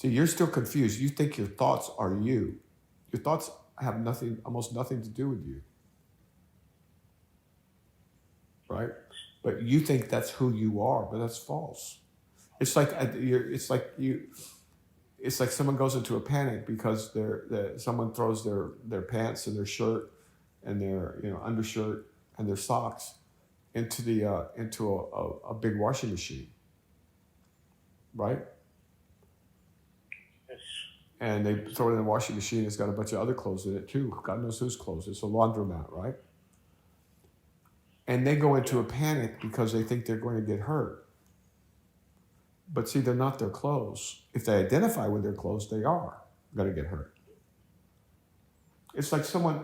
See, you're still confused. You think your thoughts are you. Your thoughts have nothing, almost nothing to do with you, right? But you think that's who you are, but that's false. It's like it's like someone goes into a panic because someone throws their pants and their shirt and their undershirt and their socks into a big washing machine, right? Yes. And they throw it in the washing machine. It's got a bunch of other clothes in it too. God knows whose clothes. It's a laundromat, right? And they go into a Yeah. panic because they think they're going to get hurt. But see, they're not their clothes. If they identify with their clothes, they are going to get hurt. It's like someone,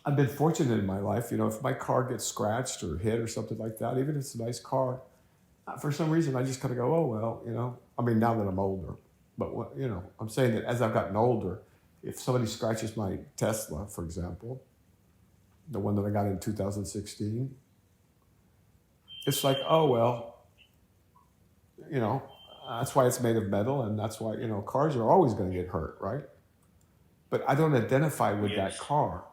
I've been fortunate in my life. If my car gets scratched or hit or something like that, even if it's a nice car, for some reason I just kind of go, oh well. I mean, now that I'm older, but I'm saying that as I've gotten older, if somebody scratches my Tesla, for example, the one that I got in 2016, it's like, oh well, that's why it's made of metal, and that's why cars are always going to get hurt, right? But I don't identify with that Yes. car.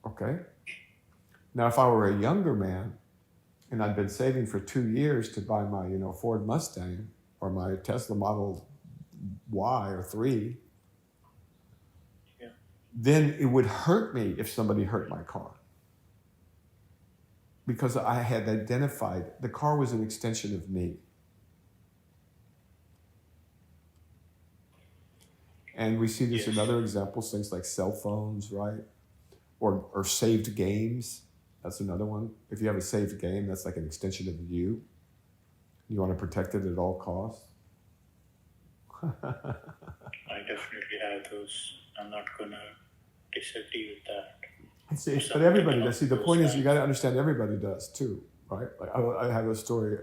Okay. Now, if I were a younger man and I'd been saving for 2 years to buy my Ford Mustang or my Tesla Model Y or 3, Yeah. then it would hurt me if somebody hurt my car, because I had identified the car was an extension of me. And we see this in Yes. other examples, things like cell phones, right? Or saved games. That's another one. If you have a saved game, that's like an extension of you. You want to protect it at all costs. I definitely have those. I'm not gonna disagree with that. But Something everybody does. along See, the those point is, you got lines. to understand everybody does too, right? Like I have a story.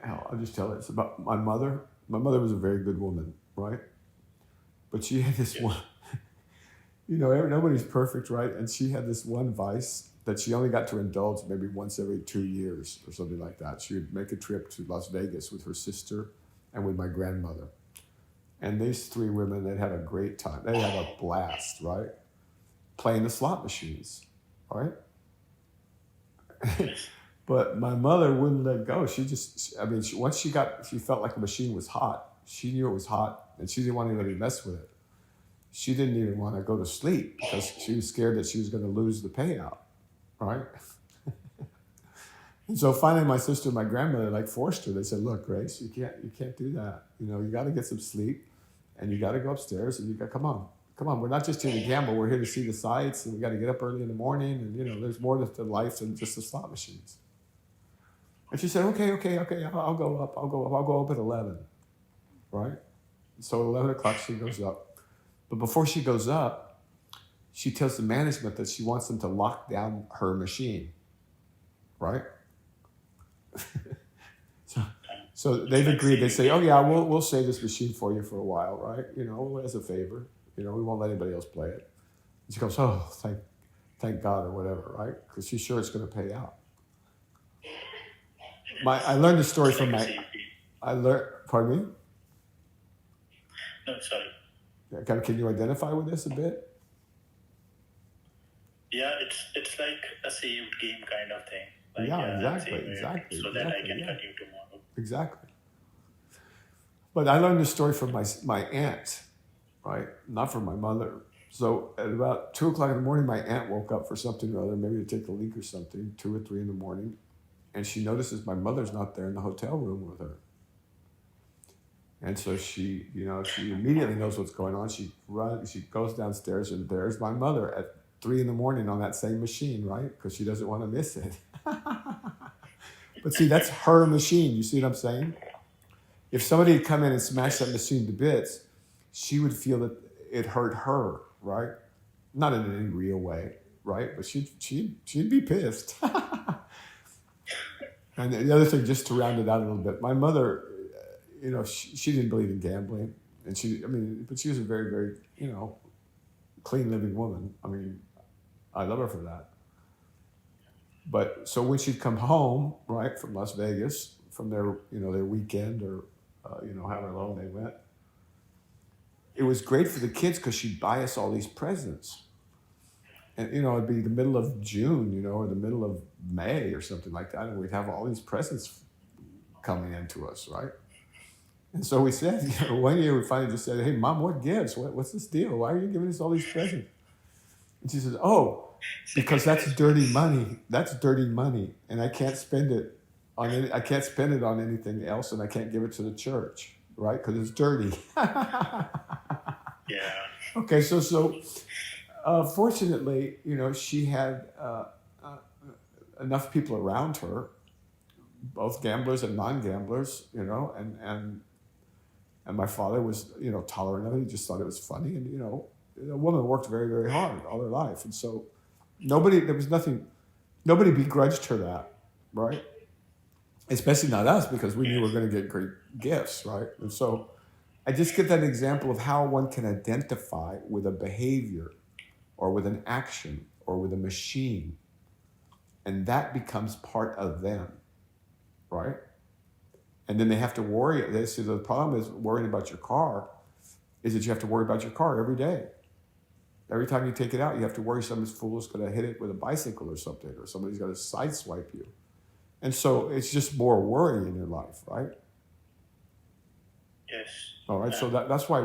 Hell, I'll just tell it. It's about my mother. My mother was a very good woman, right? But she had this Yes. one. Nobody's perfect, right? And she had this one vice that she only got to indulge maybe once every 2 years or something like that. She would make a trip to Las Vegas with her sister and with my grandmother. And these three women, they'd have a great time. They'd have a blast, right? Playing the slot machines, right? Yes. But my mother wouldn't let go. Once she felt like the machine was hot. She knew it was hot, and she didn't want anybody to mess with it. She didn't even want to go to sleep because she was scared that she was going to lose the payout, right? And so finally, my sister and my grandmother forced her. They said, "Look, Grace, you can't do that. You got to get some sleep, and you got to go upstairs, and you got come on. We're not just here to gamble. We're here to see the sights, and we got to get up early in the morning, and there's more to life than just the slot machines." And she said, "Okay, I'll go up. I'll go up at 11, right?" So at 11 o'clock she goes up. But before she goes up, she tells the management that she wants them to lock down her machine, right? So It's they've like agreed. They saving say, "Oh game. yeah, we'll save this machine for you for a while, right? As a favor. We won't let anybody else play it." And she goes, "Oh, thank God," or whatever, right? Because she's sure it's going to pay out. I learned the story It's from like a my. save game. I learned. Pardon me. No, sorry. Can you identify with this a bit? Yeah, it's like a saved game kind of thing. Like, Yeah, yeah, I'm saving it exactly, so that I can yeah, continue tomorrow. exactly. But I learned the story from my aunt, right? Not from my mother. So at about 2 o'clock in the morning, my aunt woke up for something or other, maybe to take a leak or something, 2 or 3 in the morning, and she notices my mother's not there in the hotel room with her. And so she immediately knows what's going on. She goes downstairs, and there's my mother at 3 in the morning on that same machine, right? Because she doesn't want to miss it. But see, that's her machine. You see what I'm saying? If somebody had come in and smashed that Yes. machine to bits, she would feel that it hurt her, right? Not in any real way, right? But she'd be pissed. And the other thing, just to round it out a little bit, my mother, she didn't believe in gambling, and but she was a very, very, clean living woman. I love her for that. But so when she'd come home, right, from Las Vegas from their their weekend or however long they went. It was great for the kids because she'd buy us all these presents. And it'd be the middle of June, or the middle of May or something like that, and we'd have all these presents coming into us, right? And so we said, one year we finally just said, "Hey, Mom, what gives? What's this deal? Why are you giving us all these presents?" And she says, "Oh, because that's dirty money. That's dirty money, and I can't spend it on I can't spend it on anything else, and I can't give it to the church, right? Because it's dirty." Yeah. Okay, so fortunately, she had enough people around her, both gamblers and non-gamblers, and my father was, tolerant of it. He just thought it was funny, and the woman worked very, very hard all her life, and so nobody begrudged her that, right? Especially not us, because we knew we were going to get great gifts, right? And so I just give that example of how one can identify with a behavior or with an action or with a machine, and that becomes part of them, right? And then they have to worry. So the problem is worrying about your car is that you have to worry about your car every day. Every time you take it out, you have to worry some fool is going to hit it with a bicycle or something, or somebody's going to sideswipe you. And so it's just more worry in your life, right? Yes. All right. So that's why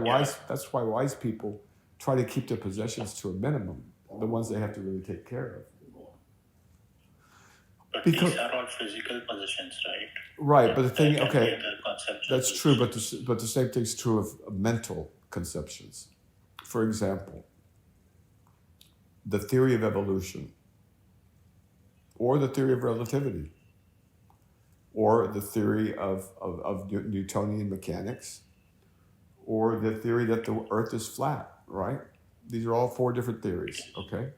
wise people try to keep their possessions to a minimum, the ones they have to really take care of. But these are all physical possessions, right? Right, but the thing, okay, that's true, but the same thing's true of mental conceptions. For example, the theory of evolution, or the theory of relativity, or the theory of Newtonian mechanics, or the theory that the earth is flat, right? These are all 4 different theories, okay?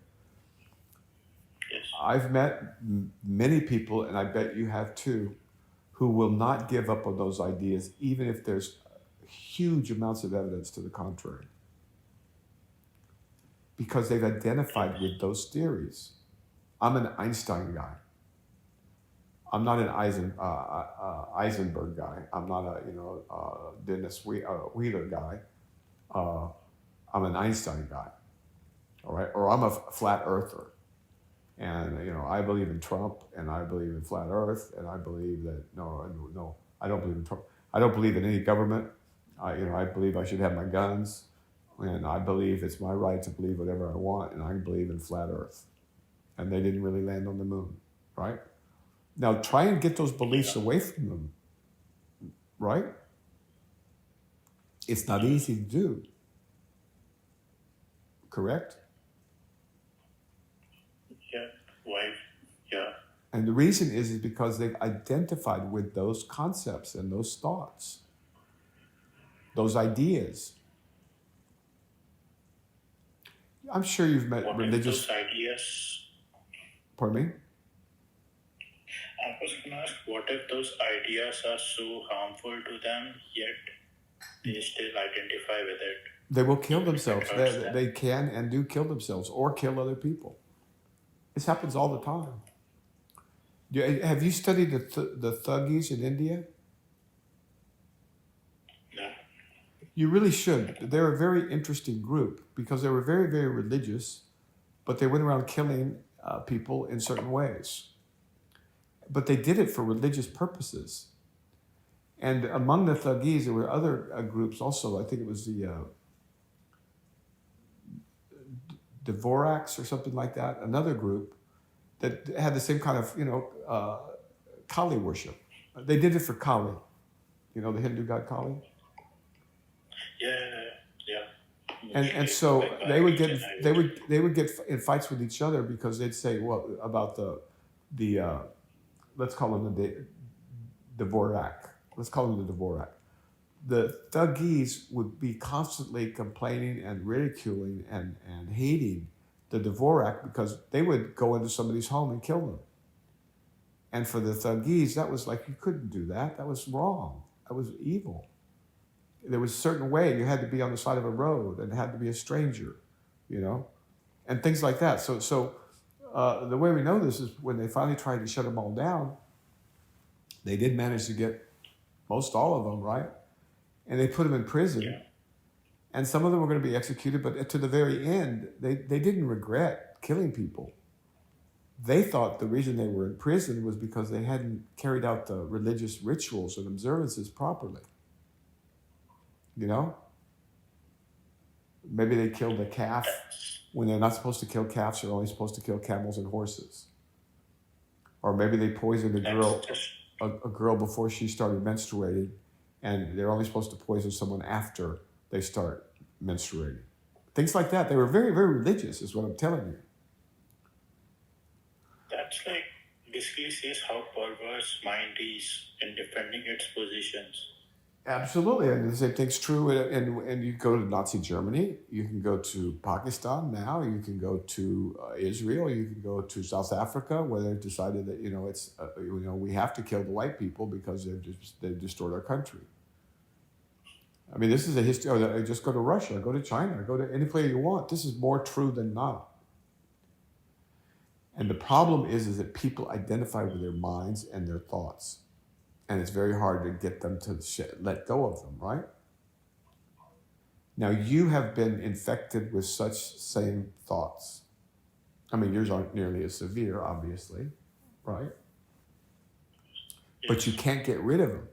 Yes. I've met many people, and I bet you have too, who will not give up on those ideas even if there's huge amounts of evidence to the contrary, because they've identified with those theories. I'm an Einstein guy. I'm not an Eisenberg guy. I'm not a Dennis Wheeler guy. I'm an Einstein guy, all right? Or I'm a flat earther. And, I believe in Trump, and I believe in flat earth, and I believe that, no, I don't believe in Trump. I don't believe in any government. I believe I should have my guns, and I believe it's my right to believe whatever I want, and I believe in flat earth. And they didn't really land on the moon, right? Now, try and get those beliefs away from them, right? It's not easy to do. Correct? Yeah. Why? Yeah. And the reason is because they've identified with those concepts and those thoughts, those ideas. I'm sure you've met religious... Those ideas... Pardon me? I was going to ask, what if those ideas are so harmful to them, yet they still identify with it? They will kill themselves. They can and do kill themselves or kill other people. This happens all the time. Have you studied the Thuggees in India? No. You really should. They're a very interesting group because they were very, very religious, but they went around killing people in certain ways. But they did it for religious purposes. And among the Thuggees, there were other groups also. I think it was the Dvoraks or something like that, another group that had the same kind of, Kali worship. They did it for Kali, the Hindu god Kali. Yeah. And so they would get in fights with each other because they'd say, well, about the let's call him the Dvorak. Let's call him the Dvorak. The Thuggees would be constantly complaining and ridiculing and hating the Dvorak because they would go into somebody's home and kill them. And for the Thuggees, that was like, you couldn't do that. That was wrong. That was evil. There was a certain way. You had to be on the side of a road and it had to be a stranger, and things like that. So the way we know this is when they finally tried to shut them all down, They did manage to get most all of them, right? And they put them in prison. Yeah. And some of them were going to be executed, but to the very end, they didn't regret killing people. They thought the reason they were in prison was because they hadn't carried out the religious rituals and observances properly. You know? Maybe they killed a calf when they're not supposed to kill calves, they're only supposed to kill camels and horses. Or maybe they poisoned a girl before she started menstruating, and they're only supposed to poison someone after they start menstruating. Things like that. They were very, very religious, is what I'm telling you. That's like basically says how perverse mind is in defending its positions. Absolutely, and the same thing's true. And you go to Nazi Germany, you can go to Pakistan now, you can go to Israel, you can go to South Africa, where they've decided that it's we have to kill the white people because they've destroyed our country. I mean, this is a history. Just go to Russia, go to China, go to any place you want. This is more true than not. And the problem is that people identify with their minds and their thoughts. And it's very hard to get them to let go of them, right? Now, you have been infected with such same thoughts. I mean, yours aren't nearly as severe, obviously, right? But you can't get rid of them,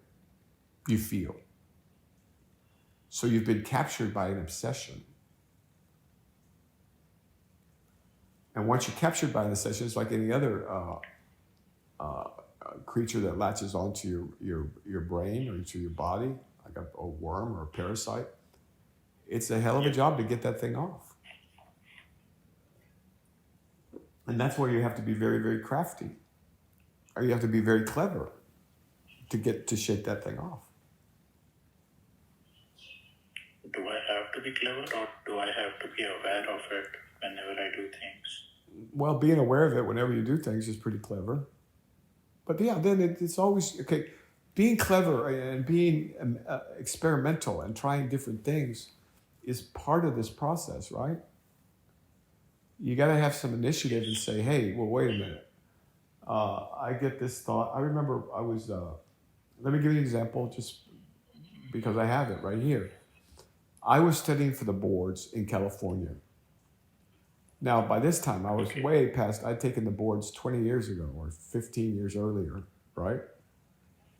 you feel. So you've been captured by an obsession. And once you're captured by an obsession, it's like any other creature that latches onto your brain or to your body, like a worm or a parasite. It's a hell of a job to get that thing off. And that's where you have to be very, very crafty. Or you have to be very clever to shake that thing off. Do I have to be clever, or do I have to be aware of it whenever I do things? Well, being aware of it whenever you do things is pretty clever. But yeah, then it's always, okay, being clever and being experimental and trying different things is part of this process, right? You got to have some initiative and say, hey, well, wait a minute. I get this thought. I remember I was, let me give you an example just because I have it right here. I was studying for the boards in California. Now, by this time, I was way past, I'd taken the boards 20 years ago or 15 years earlier, right?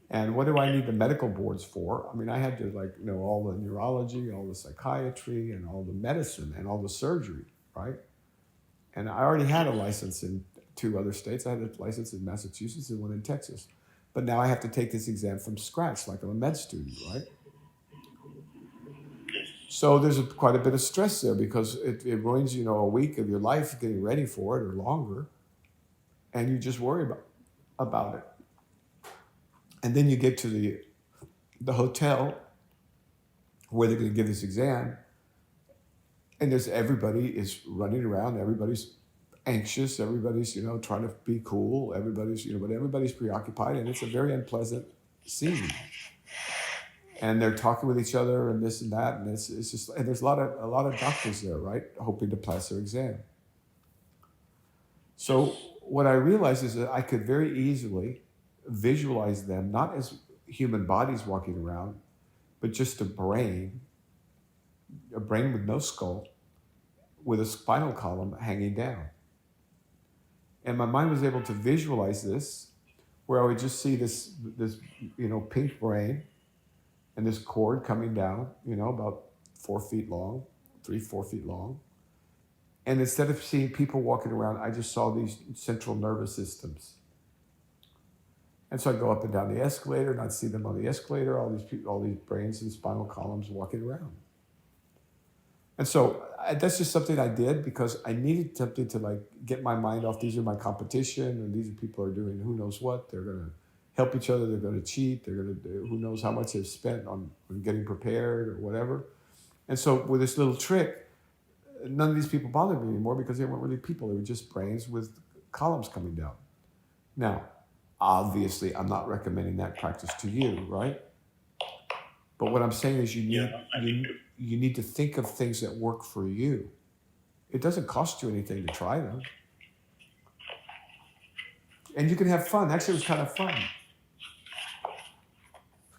And what do I need the medical boards for? I mean, I had to know all the neurology, all the psychiatry, and all the medicine, and all the surgery, right? And I already had a license in 2 other states. I had a license in Massachusetts and one in Texas. But now I have to take this exam from scratch, like I'm a med student, right? So there's quite a bit of stress there because it ruins, a week of your life getting ready for it or longer. And you just worry about it. And then you get to the hotel where they're going to give this exam. And everybody is running around. Everybody's anxious. Everybody's, trying to be cool. Everybody's, but everybody's preoccupied. And it's a very unpleasant scene. And they're talking with each other and this and that, and it's just, and there's a lot of doctors there, right, hoping to pass their exam. So what I realized is that I could very easily visualize them not as human bodies walking around, but just a brain with no skull, with a spinal column hanging down. And my mind was able to visualize this, where I would just see this pink brain. And this cord coming down, about 4 feet long, 3-4 feet long. And instead of seeing people walking around, I just saw these central nervous systems. And so I'd go up and down the escalator, and I'd see them on the escalator, all these brains and spinal columns walking around. And so that's just something I did because I needed something to get my mind off. These are my competition, and these are people who are doing who knows what. They're going to help each other, they're going to cheat, they're going to do who knows how much they've spent on getting prepared or whatever. And so with this little trick, none of these people bothered me anymore because they weren't really people. They were just brains with columns coming down. Now, obviously, I'm not recommending that practice to you, right? But what I'm saying is you need to think of things that work for you. It doesn't cost you anything to try them. And you can have fun. Actually, it was kind of fun.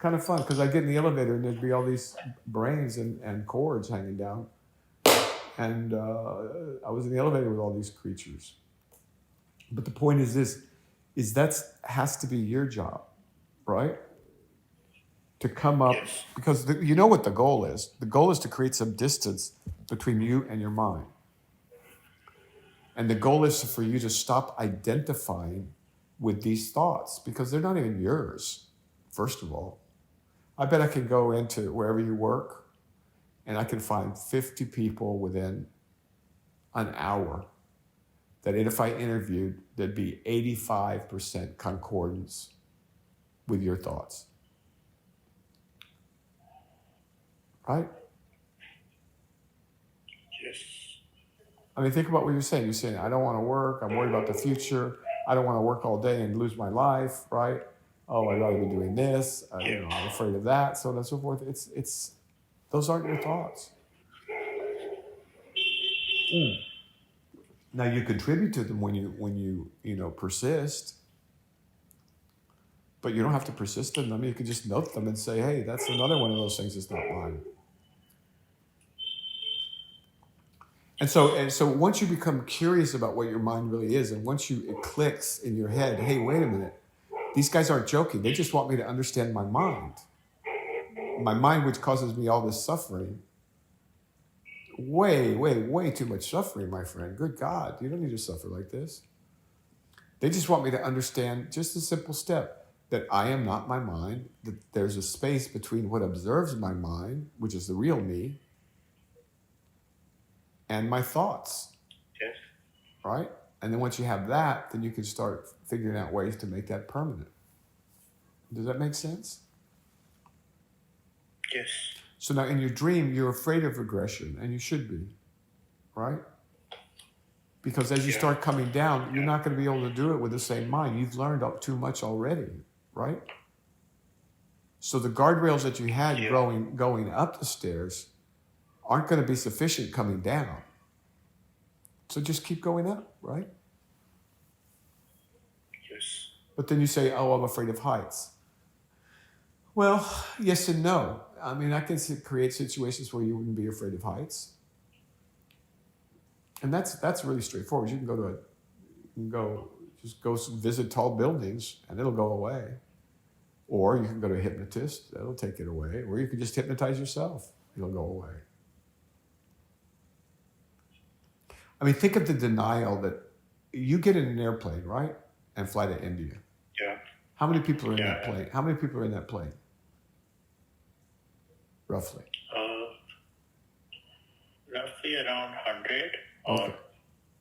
kind of fun because I get in the elevator and there'd be all these brains and cords hanging down. And I was in the elevator with all these creatures. But the point is this, is that has to be your job, right? To come up, Yes. because you know what the goal is. The goal is to create some distance between you and your mind. And the goal is for you to stop identifying with these thoughts because they're not even yours, first of all. I bet I can go into wherever you work and I can find 50 people within an hour that if I interviewed, there'd be 85% concordance with your thoughts. Right? Yes. I mean, think about what you're saying. You're saying, I don't want to work. I'm worried about the future. I don't want to work all day and lose my life, right? Oh, I'd rather be doing this. I'm afraid of that, so on and so forth. It's those aren't your thoughts. Now you contribute to them when you persist, but you don't have to persist in them. You can just note them and say, hey, that's another one of those things that's not mine. And so once you become curious about what your mind really is, and once it clicks in your head, hey, wait a minute, these guys aren't joking. They just want me to understand my mind. My mind, which causes me all this suffering. Way too much suffering, my friend. Good God, you don't need to suffer like this. They just want me to understand just a simple step, that I am not my mind, that there's a space between what observes my mind, which is the real me, and my thoughts. Yes. Right? And then once you have that, then you can start figuring out ways to make that permanent. Does that make sense? Yes. So now in your dream, you're afraid of regression, and you should be, right? Because as you start coming down, you're not going to be able to do it with the same mind. You've learned up too much already, right? So the guardrails that you had going up the stairs aren't going to be sufficient coming down. So just keep going up, right? Yes. But then you say, oh, I'm afraid of heights. Well, yes and no. I mean, I can create situations where you wouldn't be afraid of heights. And that's really straightforward. You can go visit tall buildings and it'll go away. Or you can go to a hypnotist, that'll take it away. Or you can just hypnotize yourself, it'll go away. I mean, think of the denial that you get in an airplane, right? And fly to India. Yeah. How many people are in that plane? How many people are in that plane? Roughly. Roughly around 100, or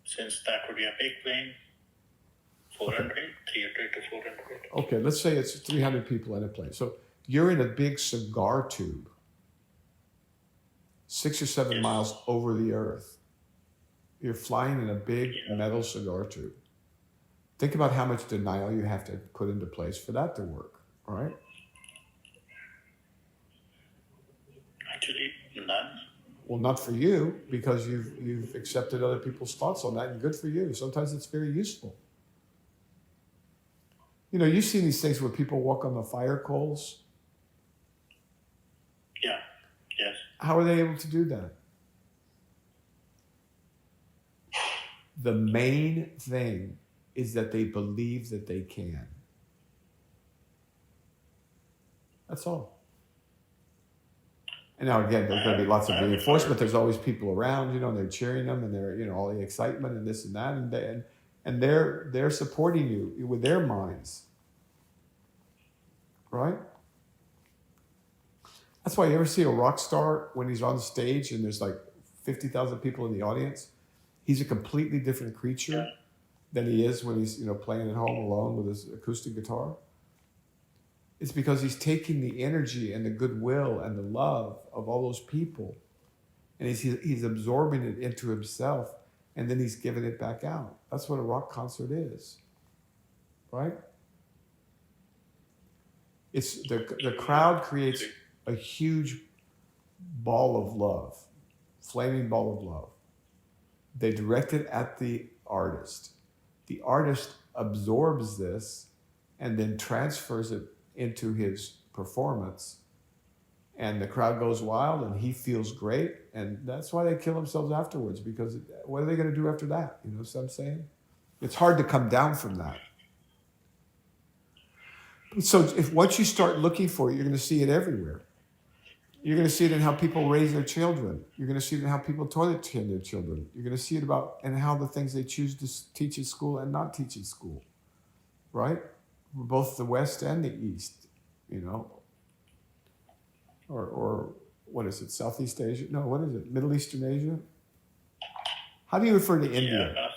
since that would be a big plane, 400, 300 to 400. Okay, let's say it's 300 people in a plane. So you're in a big cigar tube, 6 or 7 miles over the earth. You're flying in a big metal cigar tube. Think about how much denial you have to put into place for that to work, right? Actually, none. Well, not for you, because you've accepted other people's thoughts on that, and good for you. Sometimes it's very useful. You know, you've seen these things where people walk on the fire coals. Yeah. Yes. How are they able to do that? The main thing is that they believe that they can. That's all. And now again, there's going to be lots of reinforcement. There's always people around, and they're cheering them, and they're, all the excitement and this and that, and they're supporting you with their minds, right? That's why you ever see a rock star when he's on stage and there's like 50,000 people in the audience. He's a completely different creature than he is when he's playing at home alone with his acoustic guitar. It's because he's taking the energy and the goodwill and the love of all those people, and he's absorbing it into himself, and then he's giving it back out. That's what a rock concert is, right? It's the crowd creates a huge ball of love, flaming ball of love. They direct it at the artist. The artist absorbs this and then transfers it into his performance, and the crowd goes wild and he feels great, and that's why they kill themselves afterwards, because what are they going to do after that? You know what I'm saying? It's hard to come down from that. So if once you start looking for it, you're going to see it everywhere. You're going to see it in how people raise their children. You're going to see it in how people toilet train their children. You're going to see it in how the things they choose to teach in school and not teach in school, right? Both the West and the East, you know, or what is it, Southeast Asia? No, what is it, Middle Eastern Asia? How do you refer to India? Yeah,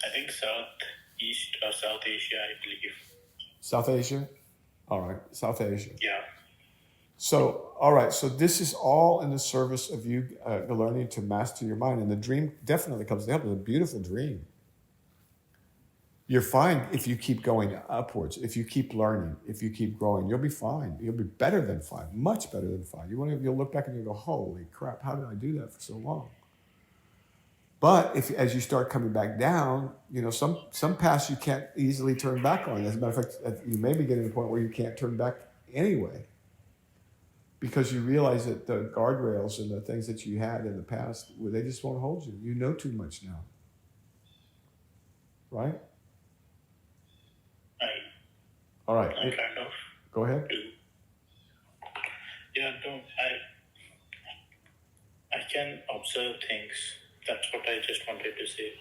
I think Southeast or South Asia, I believe. South Asia? All right, South Asia. Yeah. So, all right, so this is all in the service of you learning to master your mind. And the dream definitely comes to help. It's a beautiful dream. You're fine if you keep going upwards, if you keep learning, if you keep growing, you'll be fine. You'll be better than fine, much better than fine. You'll look back and you'll go, holy crap, how did I do that for so long? But as you start coming back down, you know, some paths you can't easily turn back on. As a matter of fact, you may be getting to the point where you can't turn back anyway, because you realize that the guardrails and the things that you had in the past, they just won't hold you. You know too much now, right? All right. I kind of Go ahead. do. Yeah, no, I can observe things. That's what I just wanted to say.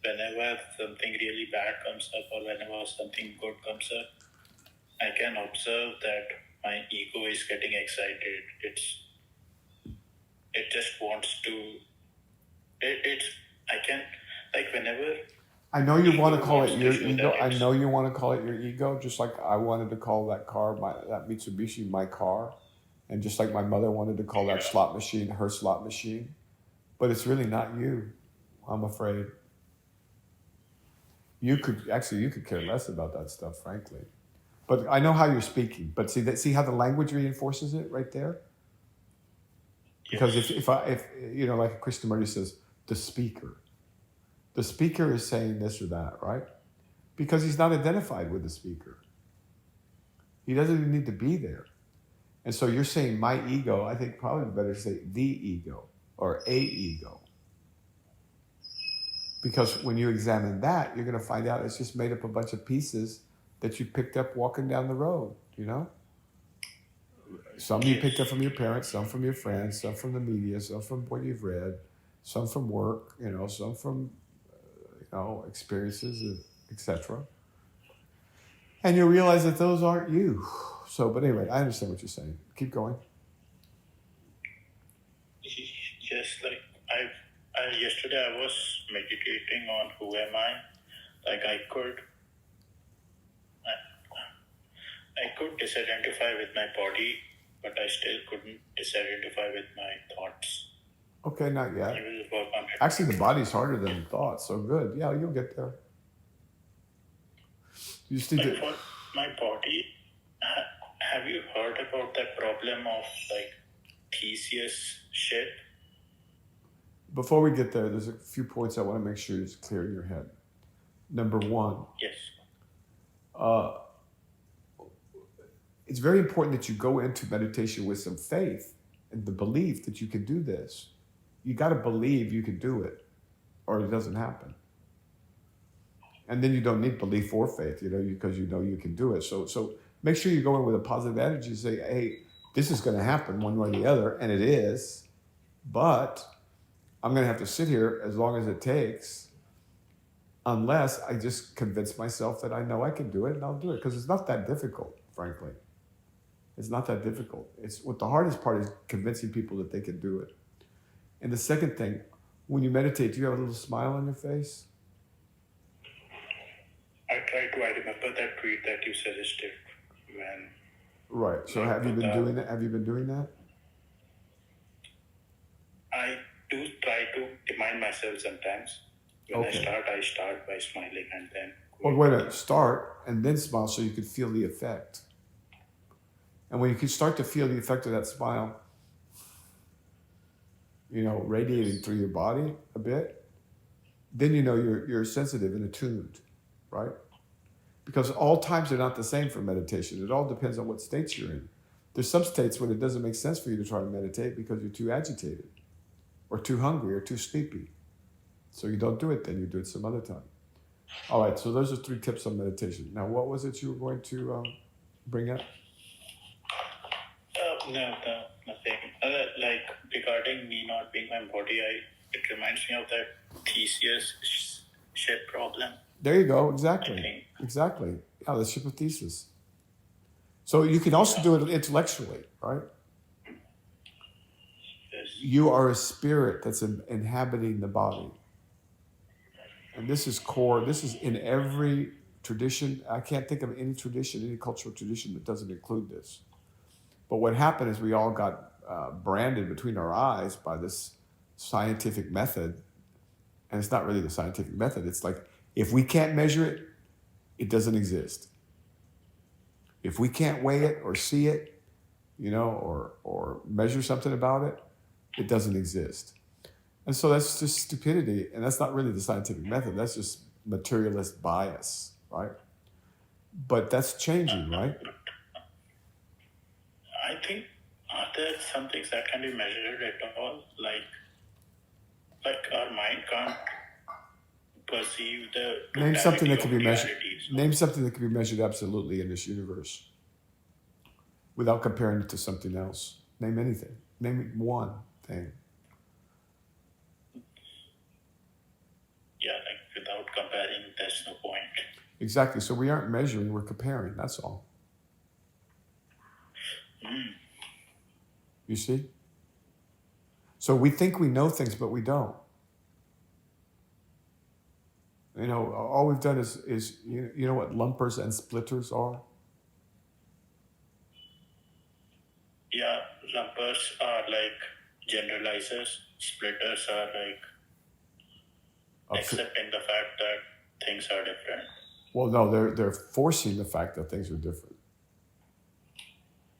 Whenever something really bad comes up or whenever something good comes up, I can observe that my ego is getting excited. It just wants to. I can, like, whenever. I know you want to call it wants to your show ego. that I it's- know you want to call it your ego, just like I wanted to call that car, that Mitsubishi, my car, and just like my mother wanted to call that slot machine her slot machine. But it's really not you, I'm afraid. You could care less about that stuff, frankly. But I know how you're speaking. But see how the language reinforces it right there. Because if you know, like Krishnamurti says, the speaker is saying this or that, right? Because he's not identified with the speaker. He doesn't even need to be there. And so you're saying my ego. I think probably better to say the ego or a ego. Because when you examine that, you're going to find out it's just made up a bunch of pieces that you picked up walking down the road, you know? Some you picked up from your parents, some from your friends, some from the media, some from what you've read, some from work, you know, some from experiences, etc. And you realize that those aren't you. So, but anyway, I understand what you're saying. Keep going. Just like yesterday I was meditating on who am I. Like I could disidentify with my body, but I still couldn't disidentify with my thoughts. Okay, not yet. I will work on it. Actually, the body's harder than thoughts, so good. Yeah, you'll get there. You just need Like to. for my body, have you heard about that problem of like Theseus shit? Before we get there, there's a few points I want to make sure is clear in your head. Number one, Yes. It's very important that you go into meditation with some faith and the belief that you can do this. You got to believe you can do it, or it doesn't happen. And then you don't need belief or faith, you know, because you know you can do it. So make sure you go in with a positive attitude. Say, hey, this is going to happen one way or the other, and it is, but I'm going to have to sit here as long as it takes, unless I just convince myself that I know I can do it, and I'll do it, because it's not that difficult, frankly. It's not that difficult. It's what the hardest part is, convincing people that they can do it. And the second thing, when you meditate, do you have a little smile on your face? I remember that tweet that you suggested when. Right. So have you been doing that? Have you been doing that? I do try to remind myself sometimes. When Okay. I start by smiling and then. Well, wait a minute. Start and then smile so you can feel the effect. And when you can start to feel the effect of that smile, you know, radiating through your body a bit, then you know you're sensitive and attuned, right? Because all times are not the same for meditation. It all depends on what states you're in. There's some states when it doesn't make sense for you to try to meditate because you're too agitated or too hungry or too sleepy. So you don't do it then, you do it some other time. All right, so those are 3 tips on meditation. Now, what was it you were going to bring up? No, nothing. Like regarding me not being my body, it reminds me of that Theseus ship problem. There you go, I exactly. think. Exactly. Yeah, the ship of Theseus. So you can also do it intellectually, right? Yes. You are a spirit that's inhabiting the body. And this is core. This is in every tradition. I can't think of any tradition, any cultural tradition that doesn't include this. But what happened is we all got branded between our eyes by this scientific method. And it's not really the scientific method. It's like, if we can't measure it, it doesn't exist. If we can't weigh it or see it, or measure something about it, it doesn't exist. And so that's just stupidity, and that's not really the scientific method. That's just materialist bias, right? But that's changing, right? I think, are there some things that can be measured at all? Like our mind can't perceive the Name something that totality can of be measured. reality. So Name something that can be measured absolutely in this universe without comparing it to something else. Name anything. Name one thing. yeah, like without comparing, there's no point. Exactly. So we aren't measuring, we're comparing. That's all. You see? So we think we know things, but we don't. All we've done is you know what lumpers and splitters are? Yeah, lumpers are like generalizers. Splitters are like accepting the fact that things are different. Well, no, they're forcing the fact that things are different.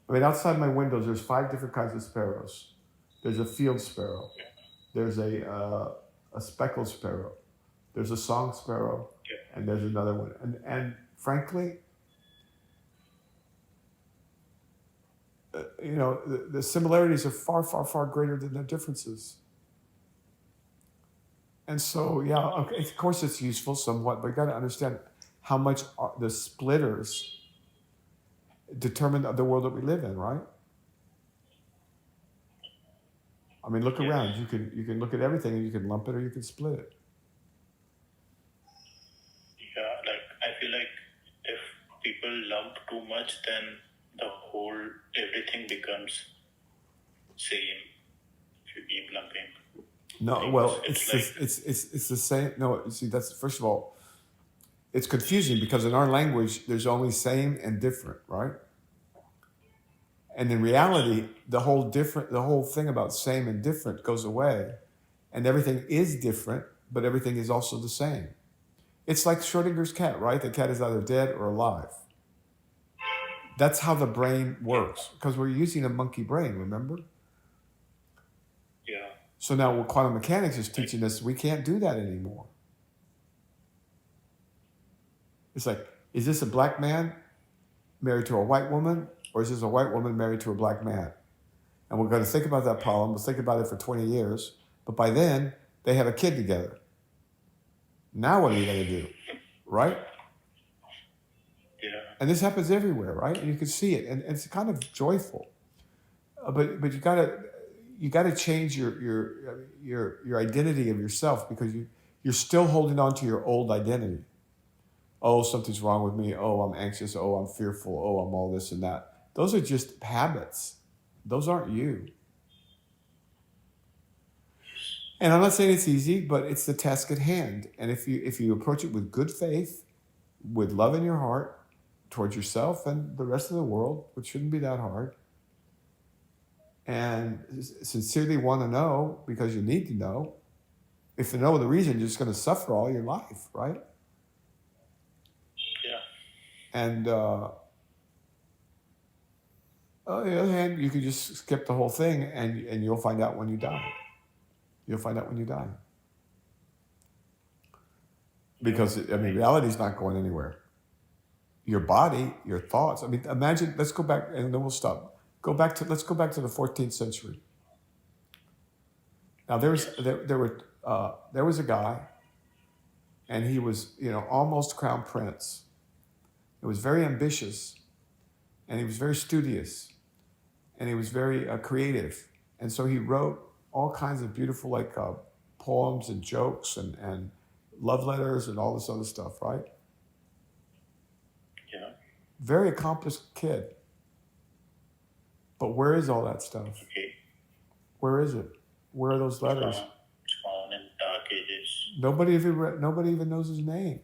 I mean, outside my windows, there's 5 different kinds of sparrows. There's a field sparrow. There's a speckled sparrow. There's a song sparrow, and there's another one. And frankly, the similarities are far, far, far greater than the differences. And so, yeah, okay, of course it's useful somewhat, but you got to understand how much the splitters determine the world that we live in, right? I mean, look around. You can look at everything and you can lump it or you can split it. Yeah, like I feel like if people lump too much, then everything becomes same. If you keep lumping. No, well, it's the same. No, see, that's first of all, it's confusing because in our language, there's only same and different, right? And in reality, the whole thing about same and different goes away, and everything is different, but everything is also the same. It's like Schrodinger's cat, right? The cat is either dead or alive. That's how the brain works, because we're using a monkey brain, remember? Yeah. So now what quantum mechanics is teaching us, we can't do that anymore. It's like, is this a black man married to a white woman, or is this a white woman married to a black man? And we're going to think about that problem. We'll think about it for 20 years. But by then, they have a kid together. Now what are you going to do? Right? Yeah. And this happens everywhere, right? And you can see it. And it's kind of joyful. But you got to change your identity of yourself, because you're still holding on to your old identity. Oh, something's wrong with me. Oh, I'm anxious. Oh, I'm fearful. Oh, I'm all this and that. Those are just habits. Those aren't you. And I'm not saying it's easy, but it's the task at hand. And if you approach it with good faith, with love in your heart towards yourself and the rest of the world, which shouldn't be that hard, and sincerely want to know because you need to know, if for no other reason, you're just going to suffer all your life, right? And on the other hand, you can just skip the whole thing and you'll find out when you die. You'll find out when you die. Because, reality's not going anywhere. your body, your thoughts. I mean, imagine. Let's go back, and then we'll stop. Let's go back to the 14th century. Now there was a guy, and he was almost crown prince. He was very ambitious, and he was very studious, and he was very creative, and so he wrote all kinds of beautiful poems and jokes and love letters and all this other stuff, right? Yeah. Very accomplished kid. But where is all that stuff? Okay. Where is it? Where are those letters? It's gone in dark ages. Nobody even knows his name.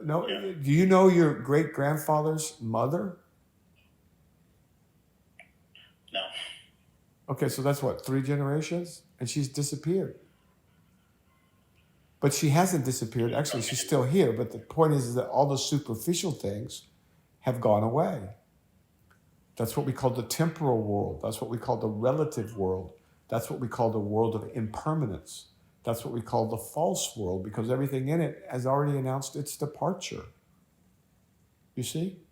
No. Yeah. Do you know your great grandfather's mother? No. Okay, so that's what, 3 generations? And she's disappeared. But she hasn't disappeared. Actually, she's still here. But the point is that all those superficial things have gone away. That's what we call the temporal world. That's what we call the relative world. That's what we call the world of impermanence. That's what we call the false world, because everything in it has already announced its departure. You see?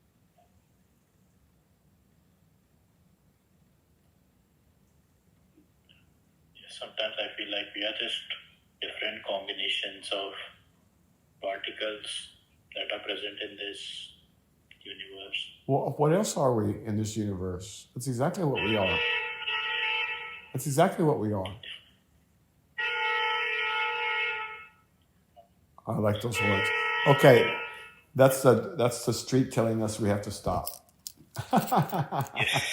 Sometimes I feel like we are just different combinations of particles that are present in this universe. Well, what else are we in this universe? That's exactly what we are. That's exactly what we are. I like those words. Okay, that's the street telling us we have to stop. Yes.